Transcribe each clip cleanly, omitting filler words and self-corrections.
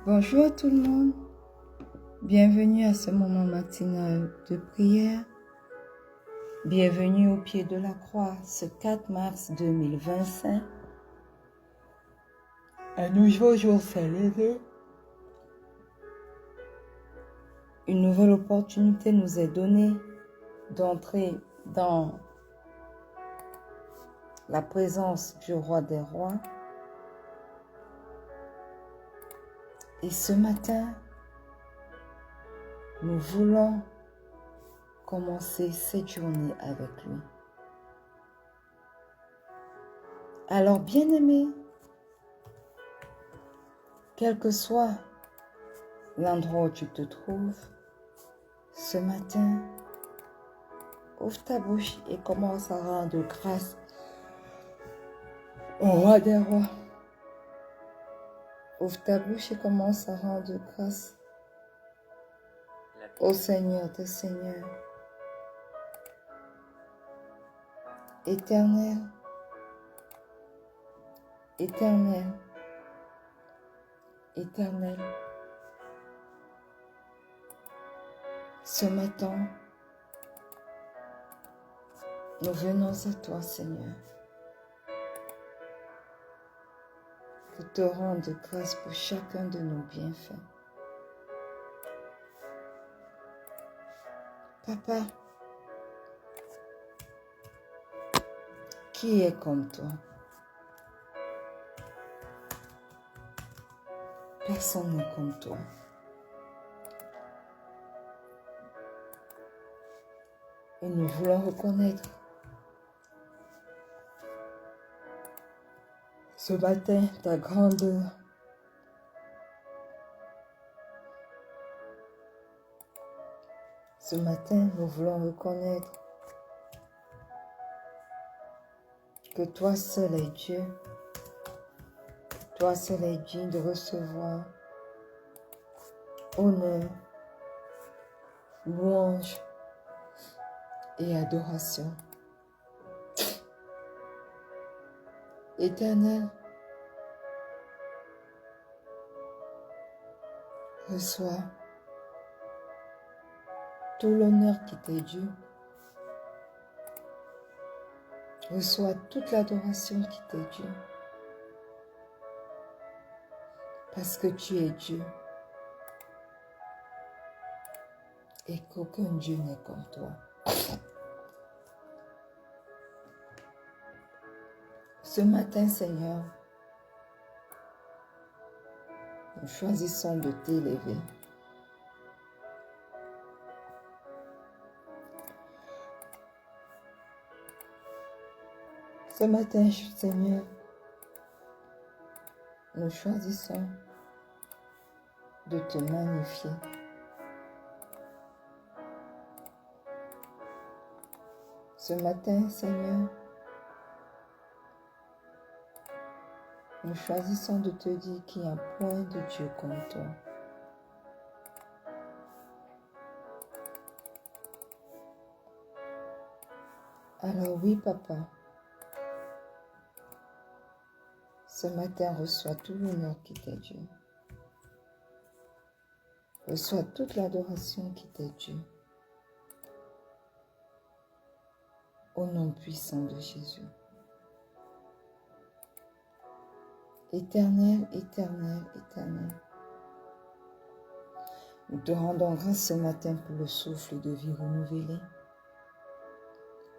Bonjour à tout le monde, bienvenue à ce moment matinal de prière, bienvenue au pied de la croix ce 4 mars 2025. Un nouveau jour s'est levé, une nouvelle opportunité nous est donnée d'entrer dans la présence du roi des rois. Et ce matin, nous voulons commencer cette journée avec lui. Alors, bien-aimé, quel que soit l'endroit où tu te trouves, ce matin, ouvre ta bouche et commence à rendre grâce au roi des rois. Ouvre ta bouche et commence à rendre grâce au Seigneur des Seigneurs. Éternel, éternel, éternel. Ce matin, nous venons à toi, Seigneur, pour te rendre grâce pour chacun de nos bienfaits. Papa, qui est comme toi? Personne n'est comme toi. Et nous voulons reconnaître ce matin ta grandeur. Ce matin, nous voulons reconnaître que toi seul es Dieu. Toi seul es digne de recevoir honneur, louange et adoration. Éternel, reçois tout l'honneur qui t'est dû. Reçois toute l'adoration qui t'est due. Parce que tu es Dieu. Et qu'aucun Dieu n'est comme toi. Ce matin, Seigneur, nous choisissons de t'élever. Ce matin, Seigneur, nous choisissons de te magnifier. Ce matin, Seigneur, nous choisissons de te dire qu'il n'y a point de Dieu comme toi. Alors oui, Papa, ce matin, reçois tout l'honneur qui t'est dû. Reçois toute l'adoration qui t'est due. Au nom puissant de Jésus. Éternel, éternel, éternel. Nous te rendons grâce ce matin pour le souffle de vie renouvelé.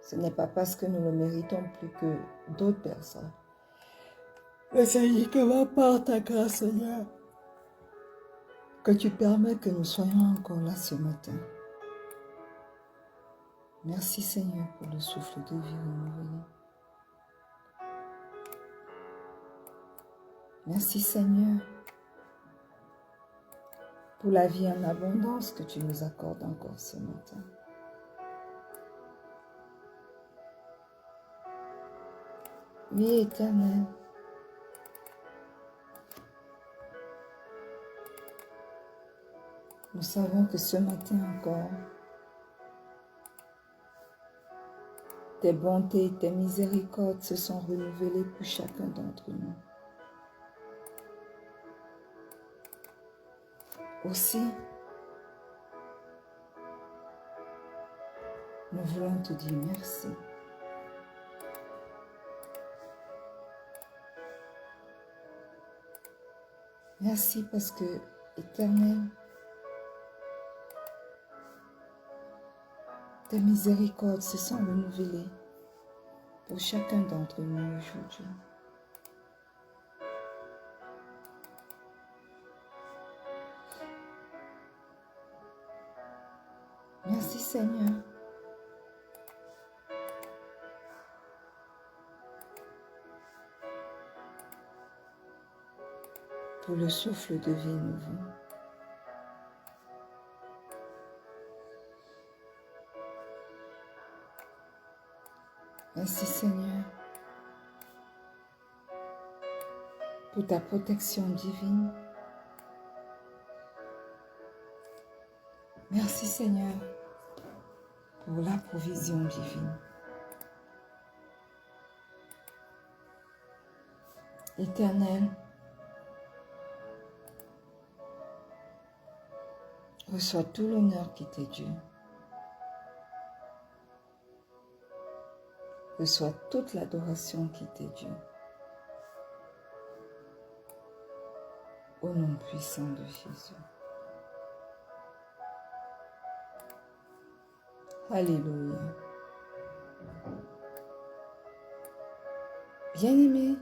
Ce n'est pas parce que nous le méritons plus que d'autres personnes. Mais c'est uniquement par ta grâce, Seigneur, que tu permets que nous soyons encore là ce matin. Merci, Seigneur, pour le souffle de vie renouvelé. Merci, Seigneur, pour la vie en abondance que tu nous accordes encore ce matin. Oui, Éternel. Nous savons que ce matin encore, tes bontés et tes miséricordes se sont renouvelées pour chacun d'entre nous. Aussi, nous voulons te dire merci. Merci parce que, Éternel, tes miséricordes se sont renouvelées pour chacun d'entre nous aujourd'hui. Merci Seigneur. Pour le souffle de vie nouveau. Merci Seigneur pour ta protection divine. Merci Seigneur pour la provision divine. Éternel, reçois tout l'honneur qui t'est dû. Reçois toute l'adoration qui t'est due. Au nom puissant de Jésus. Alléluia. Bien-aimés,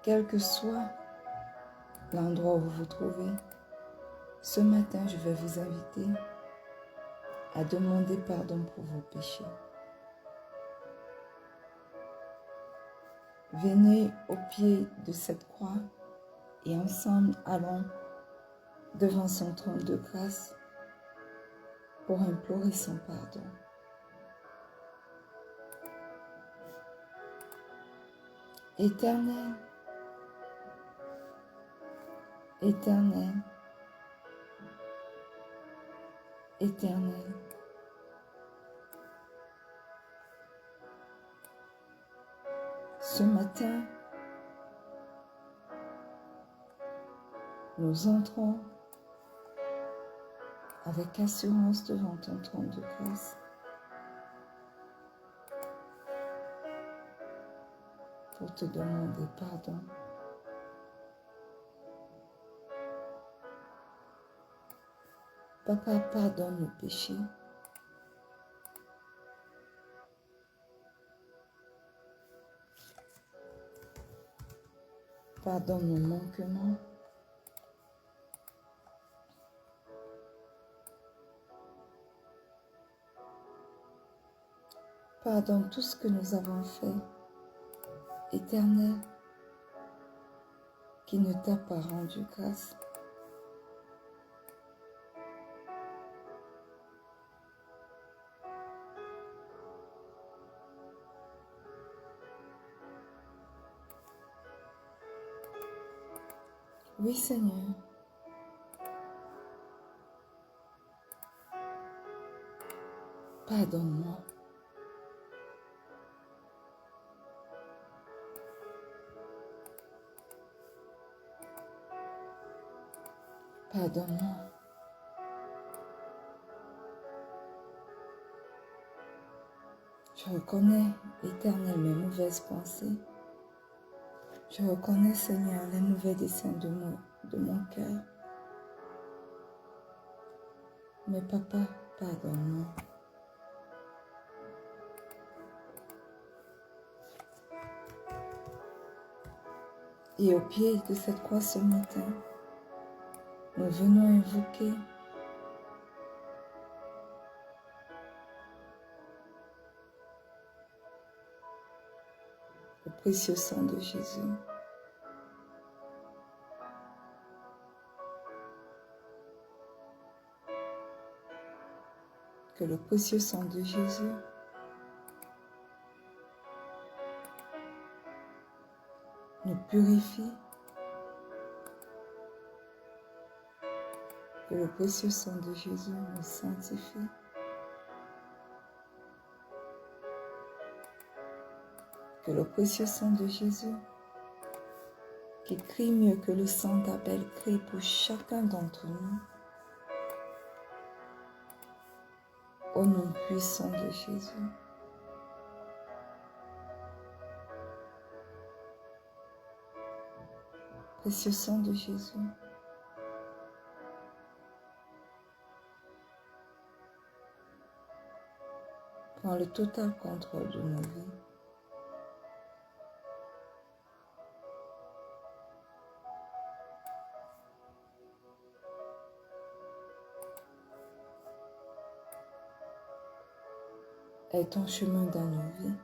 quel que soit l'endroit où vous vous trouvez, ce matin, je vais vous inviter à demander pardon pour vos péchés. Venez au pied de cette croix et ensemble allons devant son trône de grâce pour implorer son pardon. Éternel, Éternel, Éternel, ce matin, nous entrons avec assurance devant ton trône de grâce pour te demander pardon. Papa, pardonne nos péchés. Pardonne nos manquements. Pardonne tout ce que nous avons fait, Éternel, qui ne t'a pas rendu grâce. Oui, Seigneur. Pardonne-moi. Pardonne-moi. Je reconnais, Éternel, mes mauvaises pensées. Je reconnais, Seigneur, les mauvais desseins de mon cœur. Mais papa, pardonne-moi. Et au pied de cette croix ce matin, nous venons invoquer le précieux sang de Jésus. Que le précieux sang de Jésus nous purifie. Que le précieux sang de Jésus nous sanctifie. Que le précieux sang de Jésus, qui crie mieux que le sang d'Abel, crie pour chacun d'entre nous. Au nom puissant de Jésus. Précieux sang de Jésus. Prends le total contrôle de nos vies. Aie ton chemin dans nos vies.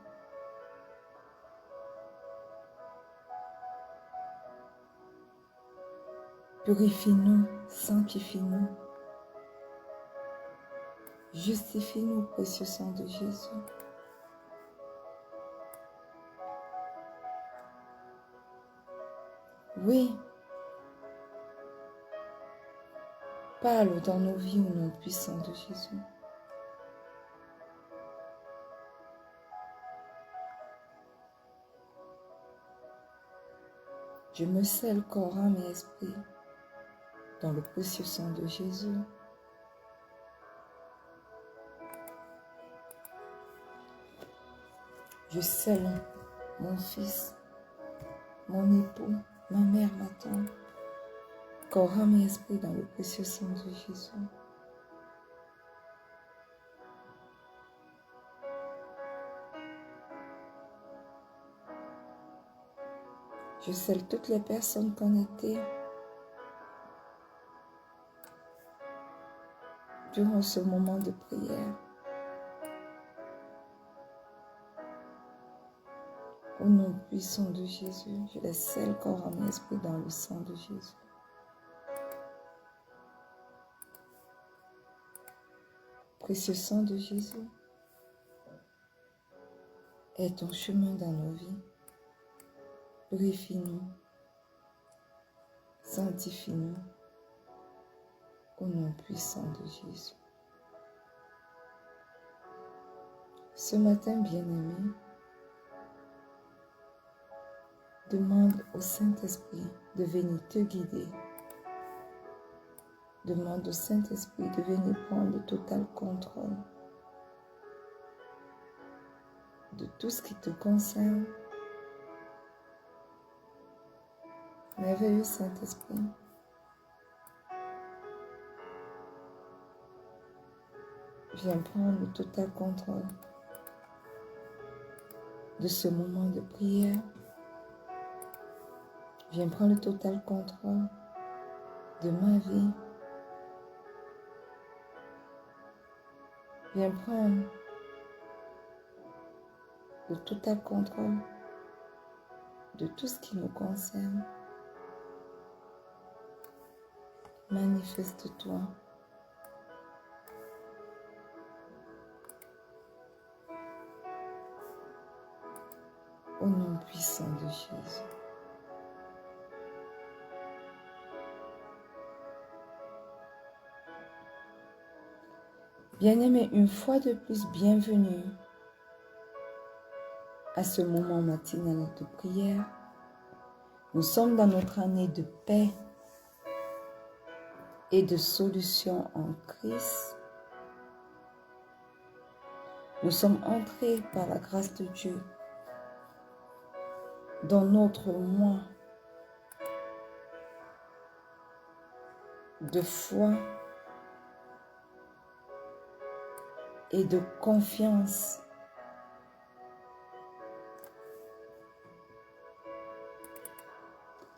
Purifie-nous, sanctifie-nous. Justifie-nous, précieux sang de Jésus. Oui, parle dans nos vies au nom puissant de Jésus. Je me scelle corps, âme et esprit dans le précieux sang de Jésus. Je scelle mon fils, mon époux, ma mère, ma tante, corps, âme et esprit dans le précieux sang de Jésus. Je scelle toutes les personnes connectées durant ce moment de prière. Au nom puissant de Jésus, je les scelle corps, âme et esprit dans le sang de Jésus. Précieux sang de Jésus, aie ton chemin dans nos vies. Purifie-nous, sanctifie-nous, au nom puissant de Jésus. Ce matin, bien-aimé, demande au Saint-Esprit de venir te guider. Demande au Saint-Esprit de venir prendre le total contrôle de tout ce qui te concerne. Merveilleux Saint-Esprit, viens prendre le total contrôle de ce moment de prière. Viens prendre le total contrôle de ma vie. Viens prendre le total contrôle de tout ce qui nous concerne. Manifeste-toi. Au nom puissant de Jésus. Bien-aimé, une fois de plus, bienvenue à ce moment matinal de prière. Nous sommes dans notre année de paix et de solution en Christ. Nous sommes entrés par la grâce de Dieu dans notre mois de foi et de confiance.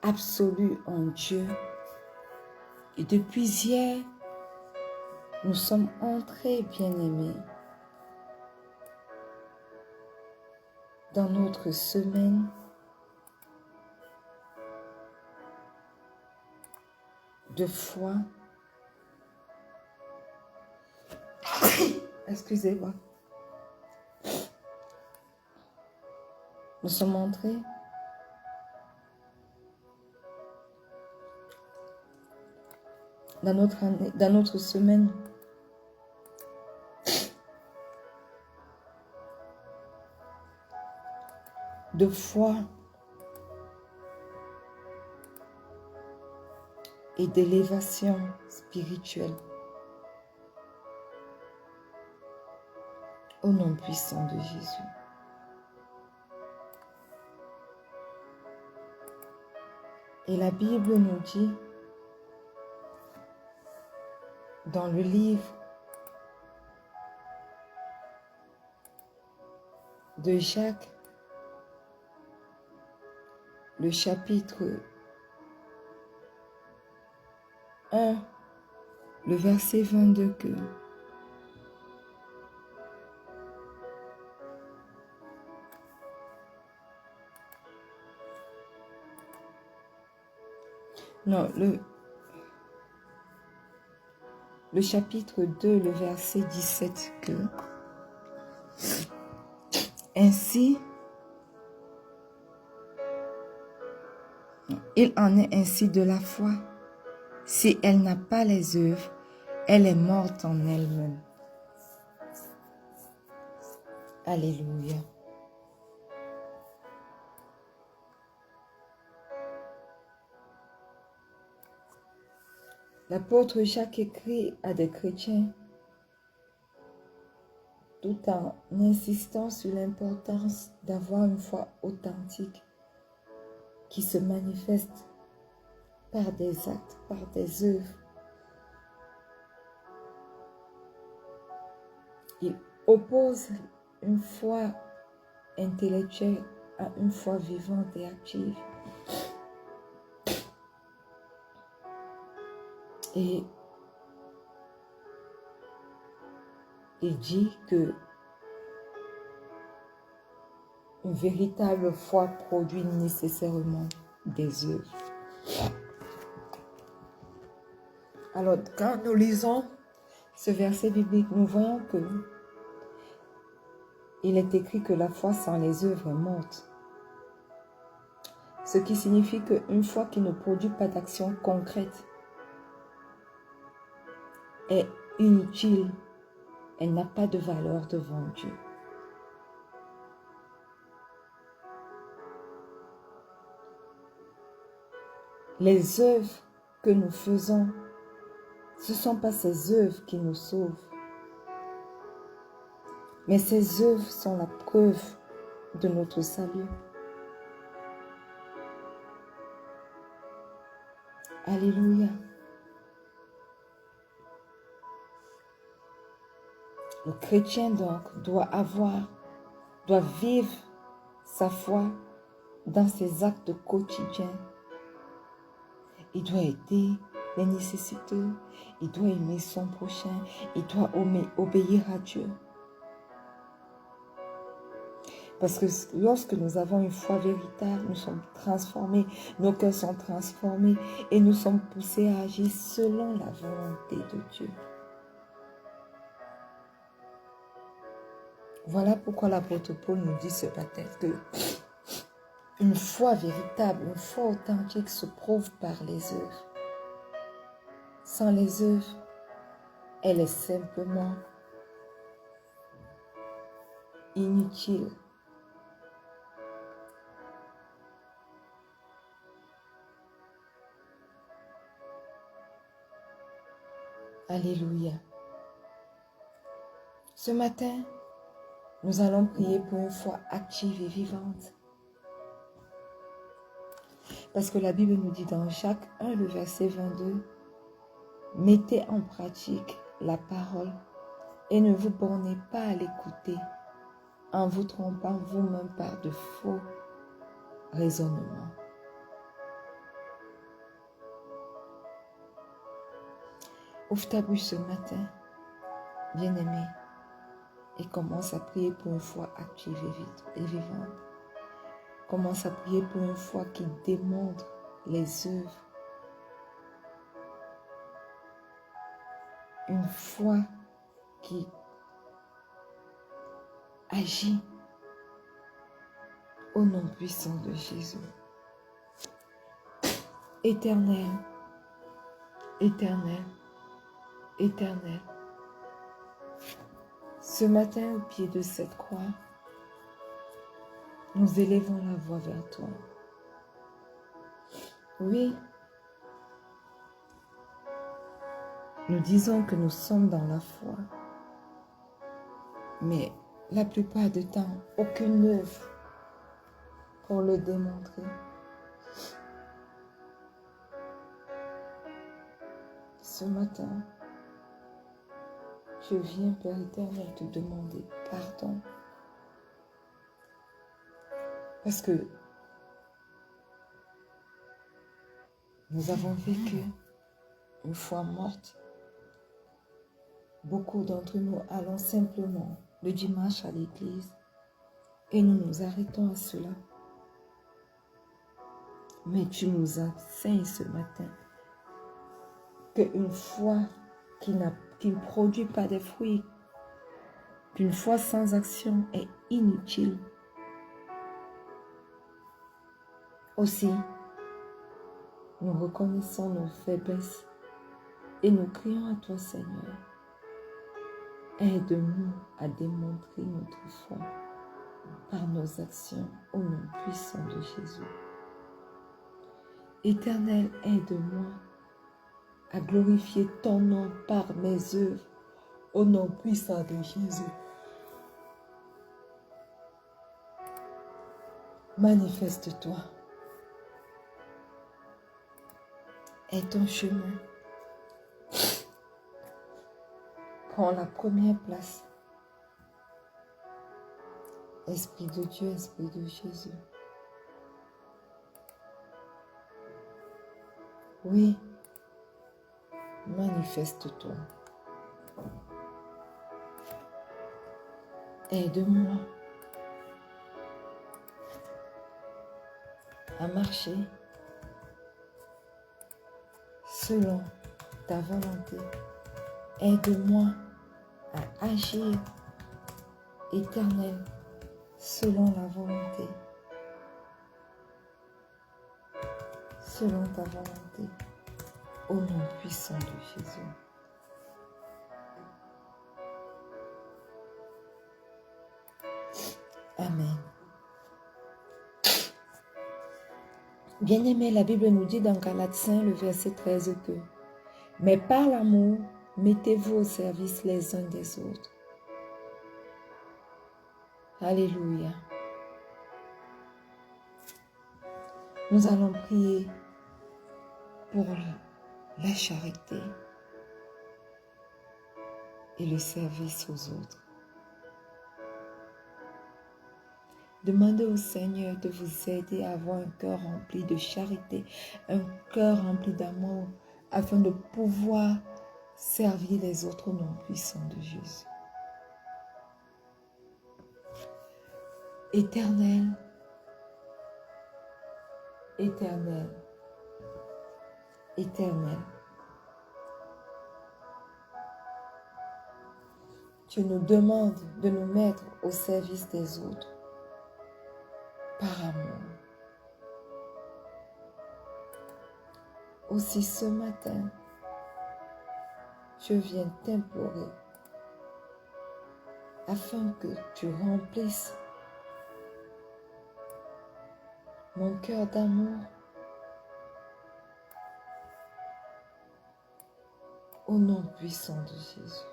Absolue en Dieu. Et depuis hier, nous sommes entrés, bien-aimés, dans notre semaine de foi. Excusez-moi. Nous sommes entrés dans notre année, dans notre semaine. De foi et d'élévation spirituelle. Au nom puissant de Jésus. Et la Bible nous dit, dans le livre de Jacques, le chapitre 1, le verset 22 que non, le chapitre 2, le verset 17 que ainsi il en est ainsi de la foi. Si elle n'a pas les œuvres, elle est morte en elle-même. Alléluia. L'apôtre Jacques écrit à des chrétiens tout en insistant sur l'importance d'avoir une foi authentique qui se manifeste par des actes, par des œuvres. Il oppose une foi intellectuelle à une foi vivante et active. Et il dit que une véritable foi produit nécessairement des œuvres. Alors, quand nous lisons ce verset biblique, nous voyons que il est écrit que la foi sans les œuvres est morte. Ce qui signifie qu'une foi qui ne produit pas d'action concrète est inutile. Elle n'a pas de valeur devant Dieu. Les œuvres que nous faisons, ce ne sont pas ces œuvres qui nous sauvent. Mais ces œuvres sont la preuve de notre salut. Alléluia. Le chrétien donc doit vivre sa foi dans ses actes quotidiens. Il doit aider les nécessiteux, il doit aimer son prochain, il doit obéir à Dieu. Parce que lorsque nous avons une foi véritable, nous sommes transformés, nos cœurs sont transformés et nous sommes poussés à agir selon la volonté de Dieu. Voilà pourquoi l'apôtre Paul nous dit ce matin que une foi véritable, une foi authentique se prouve par les œuvres. Sans les œuvres, elle est simplement inutile. Alléluia. Ce matin, nous allons prier pour une foi active et vivante. Parce que la Bible nous dit dans Jacques 1, le verset 22, « Mettez en pratique la parole et ne vous bornez pas à l'écouter en vous trompant vous-même par de faux raisonnements. » Ouvre ta bouche ce matin, bien-aimé, et commence à prier pour une foi active et vivante. Commence à prier pour une foi qui démontre les œuvres. Une foi qui agit au nom puissant de Jésus. Éternel, Éternel, Éternel, ce matin au pied de cette croix, nous élevons la voix vers toi. Oui, nous disons que nous sommes dans la foi, mais la plupart du temps, aucune œuvre pour le démontrer. Ce matin, je viens, Père éternel, te demander pardon. Parce que nous avons vécu une foi morte. Beaucoup d'entre nous allons simplement le dimanche à l'église et nous nous arrêtons à cela. Mais tu nous enseignes ce matin qu'une foi qui ne produit pas de fruits, qu'une foi sans action est inutile. Aussi, nous reconnaissons nos faiblesses et nous crions à toi, Seigneur. Aide-nous à démontrer notre foi par nos actions au nom puissant de Jésus. Éternel, aide-moi à glorifier ton nom par mes œuvres au nom puissant de Jésus. Manifeste-toi. Aie ton chemin. Prends la première place. Esprit de Dieu, Esprit de Jésus. Oui, manifeste-toi. Aide-moi à marcher selon ta volonté. Aide-moi à agir, Éternel, selon la volonté. Selon ta volonté, au nom puissant de Jésus. Amen. Bien-aimé, la Bible nous dit dans Galates 5, le verset 13 que « Mais par l'amour, mettez-vous au service les uns des autres. » Alléluia. Nous allons prier pour la charité et le service aux autres. Demandez au Seigneur de vous aider à avoir un cœur rempli de charité, un cœur rempli d'amour, afin de pouvoir servir les autres au nom puissant de Jésus. Éternel, Éternel, Éternel, tu nous demandes de nous mettre au service des autres par amour. Aussi ce matin, je viens t'implorer afin que tu remplisses mon cœur d'amour au nom puissant de Jésus.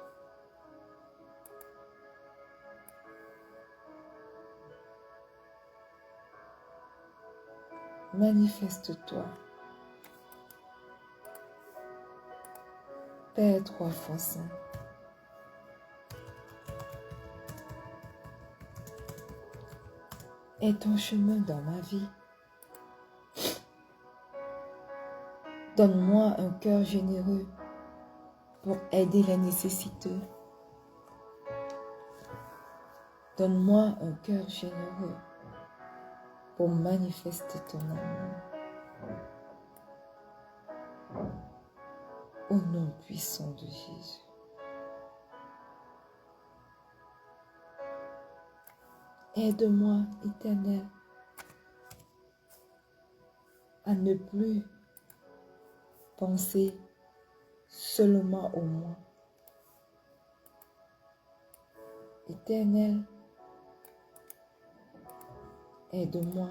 Manifeste-toi, Père 3 fois saint. Aie ton chemin dans ma vie. Donne-moi un cœur généreux pour aider les nécessiteux. Donne-moi un cœur généreux pour manifester ton amour. Au nom puissant de Jésus. Aide-moi, Éternel, à ne plus penser seulement au moi. Éternel, aide-moi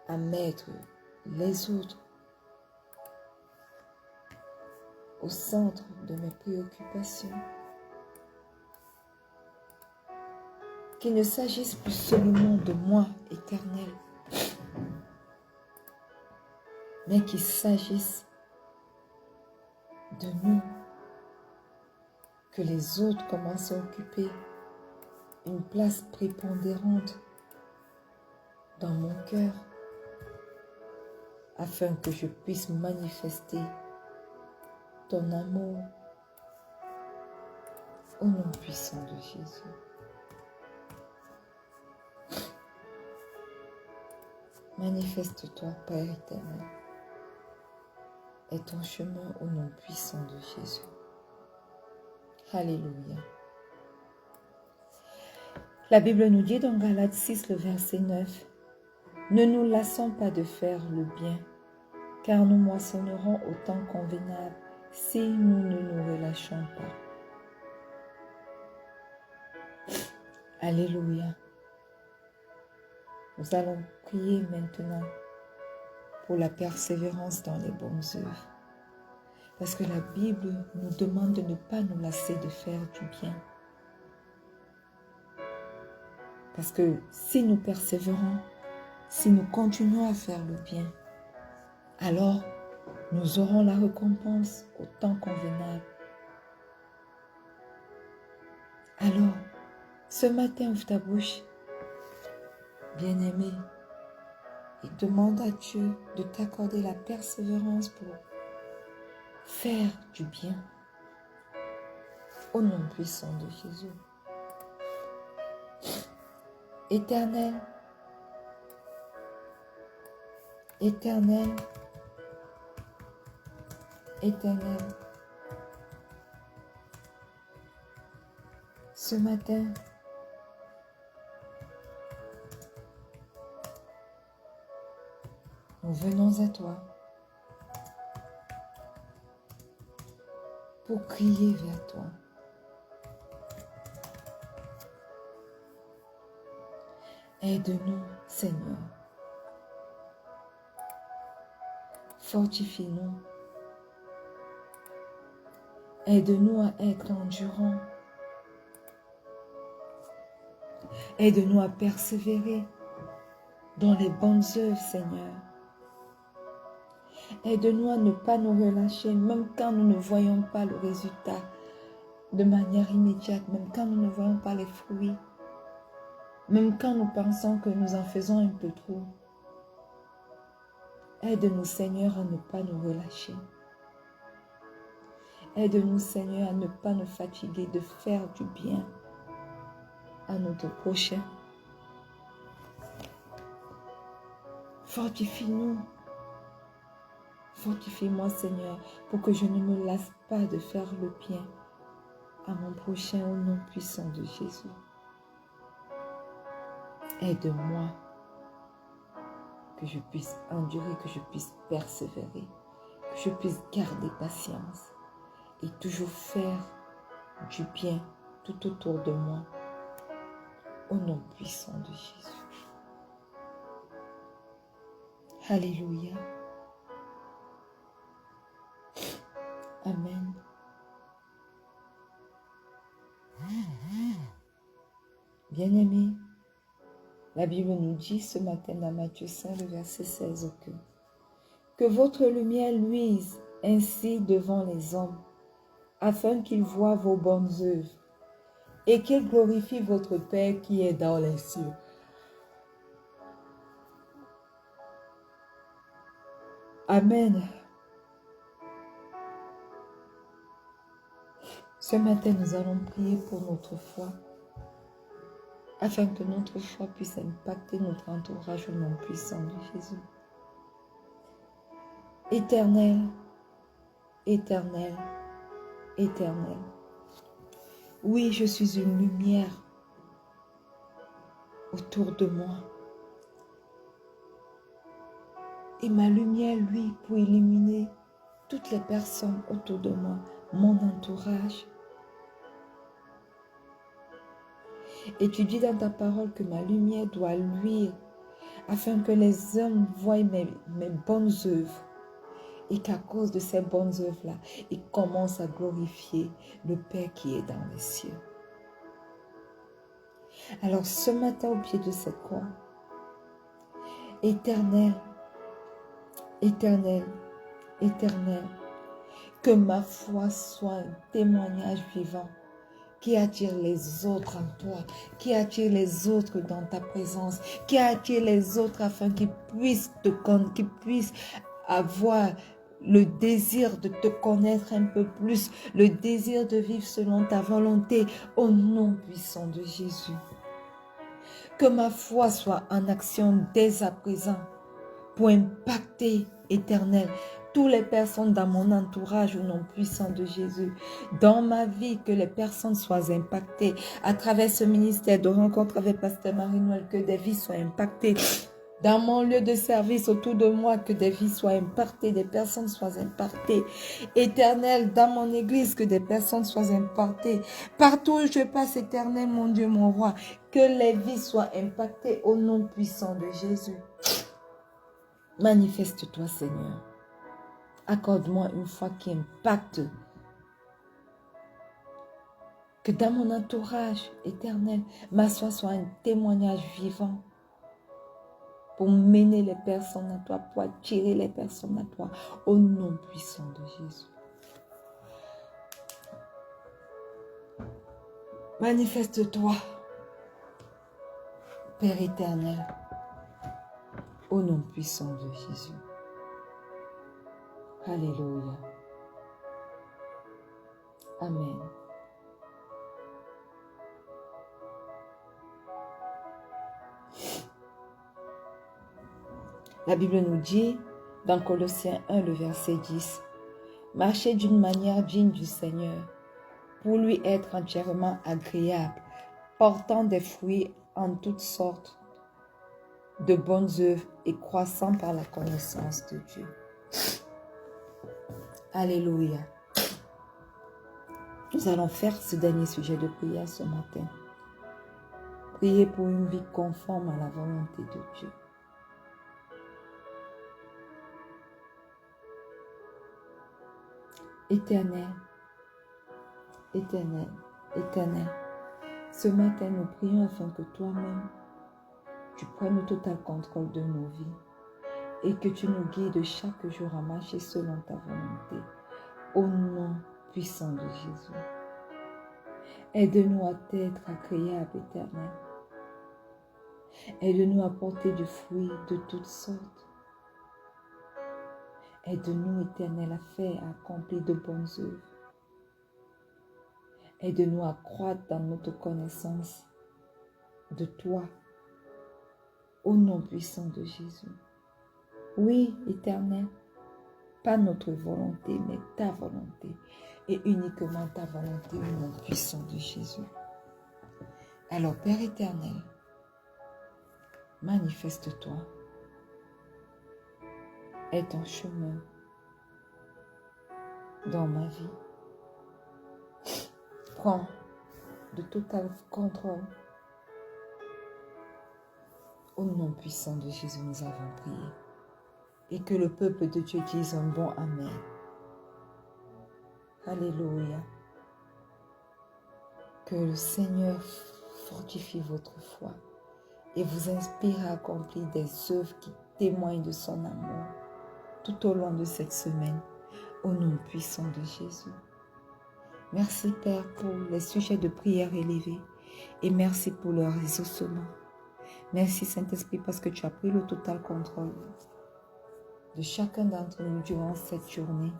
à mettre les autres au centre de mes préoccupations. Qu'il ne s'agisse plus seulement de moi, Éternel, mais qu'il s'agisse de nous, que les autres commencent à occuper une place prépondérante dans mon cœur, afin que je puisse manifester ton amour au nom puissant de Jésus. Manifeste-toi, Père éternel, et ton chemin au nom puissant de Jésus. Alléluia. La Bible nous dit dans Galates 6, le verset 9, « Ne nous lassons pas de faire le bien, car nous moissonnerons au temps convenable si nous ne nous relâchons pas. » Alléluia. Nous allons prier maintenant pour la persévérance dans les bonnes œuvres. Parce que la Bible nous demande de ne pas nous lasser de faire du bien. Parce que si nous persévérons, si nous continuons à faire le bien, alors nous aurons la récompense au temps convenable. Alors, ce matin, ouvre ta bouche, bien-aimé, et demande à Dieu de t'accorder la persévérance pour faire du bien. Au nom puissant de Jésus. Éternel, éternel, éternel, ce matin, nous venons à toi pour crier vers toi. Aide-nous, Seigneur. Fortifie-nous. Aide-nous à être endurants. Aide-nous à persévérer dans les bonnes œuvres, Seigneur. Aide-nous à ne pas nous relâcher, même quand nous ne voyons pas le résultat de manière immédiate, même quand nous ne voyons pas les fruits, même quand nous pensons que nous en faisons un peu trop. Aide-nous, Seigneur, à ne pas nous relâcher. Aide-nous, Seigneur, à ne pas nous fatiguer de faire du bien à notre prochain. Fortifie-nous. Fortifie-moi, Seigneur, pour que je ne me lasse pas de faire le bien à mon prochain au nom puissant de Jésus. Aide-moi que je puisse endurer, que je puisse persévérer, que je puisse garder patience et toujours faire du bien tout autour de moi au nom puissant de Jésus. Alléluia. Amen. Bien-aimés, la Bible nous dit ce matin dans Matthieu 5, le verset 16, que votre lumière luise ainsi devant les hommes, afin qu'ils voient vos bonnes œuvres et qu'ils glorifient votre Père qui est dans les cieux. Amen. Ce matin, nous allons prier pour notre foi, afin que notre foi puisse impacter notre entourage au nom puissant de Jésus. Éternel, éternel, éternel. Oui, je suis une lumière autour de moi. et ma lumière, lui, pour illuminer toutes les personnes autour de moi, mon entourage. Et tu dis dans ta parole que ma lumière doit luire afin que les hommes voient mes bonnes œuvres et qu'à cause de ces bonnes œuvres-là, ils commencent à glorifier le Père qui est dans les cieux. Alors ce matin au pied de cette croix, Éternel, Éternel, Éternel, que ma foi soit un témoignage vivant qui attire les autres en toi, qui attire les autres dans ta présence, qui attire les autres afin qu'ils puissent te connaître, qu'ils puissent avoir le désir de te connaître un peu plus, le désir de vivre selon ta volonté, au nom puissant de Jésus. Que ma foi soit en action dès à présent pour impacter, Éternel, toutes les personnes dans mon entourage au nom puissant de Jésus. Dans ma vie, que les personnes soient impactées à travers ce ministère de rencontre avec Pasteur Marie-Noël, que des vies soient impactées. Dans mon lieu de service autour de moi, que des vies soient impactées, des personnes soient impactées. Éternel, dans mon église, que des personnes soient impactées. Partout où je passe, Éternel, mon Dieu, mon roi, que les vies soient impactées au nom puissant de Jésus. Manifeste-toi, Seigneur. Accorde-moi une foi qui impacte. Que dans mon entourage, Éternel, ma foi soit un témoignage vivant pour mener les personnes à toi, pour attirer les personnes à toi, au nom puissant de Jésus. Manifeste-toi, Père éternel, au nom puissant de Jésus. Alléluia. Amen. La Bible nous dit, dans Colossiens 1, le verset 10, « Marchez d'une manière digne du Seigneur, pour lui être entièrement agréable, portant des fruits en toutes sortes de bonnes œuvres et croissant par la connaissance de Dieu. » Alléluia. Nous allons faire ce dernier sujet de prière ce matin. Prier pour une vie conforme à la volonté de Dieu. Éternel, éternel, éternel, ce matin nous prions afin que toi-même, tu prennes le total contrôle de nos vies et que tu nous guides chaque jour à marcher selon ta volonté. Au nom puissant de Jésus. Aide-nous à t'être agréable, éternel. Aide-nous à porter du fruit de toutes sortes. Aide-nous, éternel, à faire, à accomplir de bonnes œuvres. Aide-nous à croître dans notre connaissance de toi, au nom puissant de Jésus. Oui, éternel, pas notre volonté, mais ta volonté, et uniquement ta volonté, au nom puissant de Jésus. Alors, Père éternel, manifeste-toi. Aie ton chemin dans ma vie. Prends de total contrôle. Au nom puissant de Jésus, nous avons prié. Et que le peuple de Dieu dise un bon Amen. Alléluia. Que le Seigneur fortifie votre foi et vous inspire à accomplir des œuvres qui témoignent de son amour tout au long de cette semaine, au nom puissant de Jésus. Merci Père pour les sujets de prière élevés et merci pour leur exaucement. Merci Saint-Esprit parce que tu as pris le total contrôle de chacun d'entre nous durant cette journée.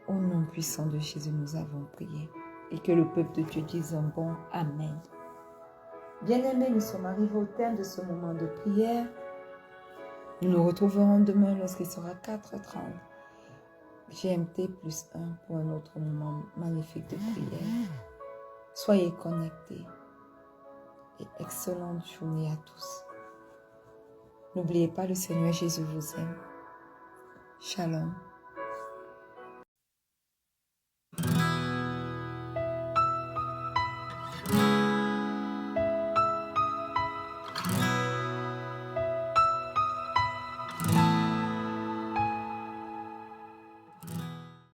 Au nom puissant de Jésus, nous avons prié et que le peuple de Dieu dise un bon Amen. Bien-aimés, nous sommes arrivés au terme de ce moment de prière. Nous nous retrouverons demain lorsqu'il sera 4h30. GMT plus 1 pour un autre moment magnifique de prière. Soyez connectés et excellente journée à tous. N'oubliez pas, le Seigneur Jésus vous aime. Shalom.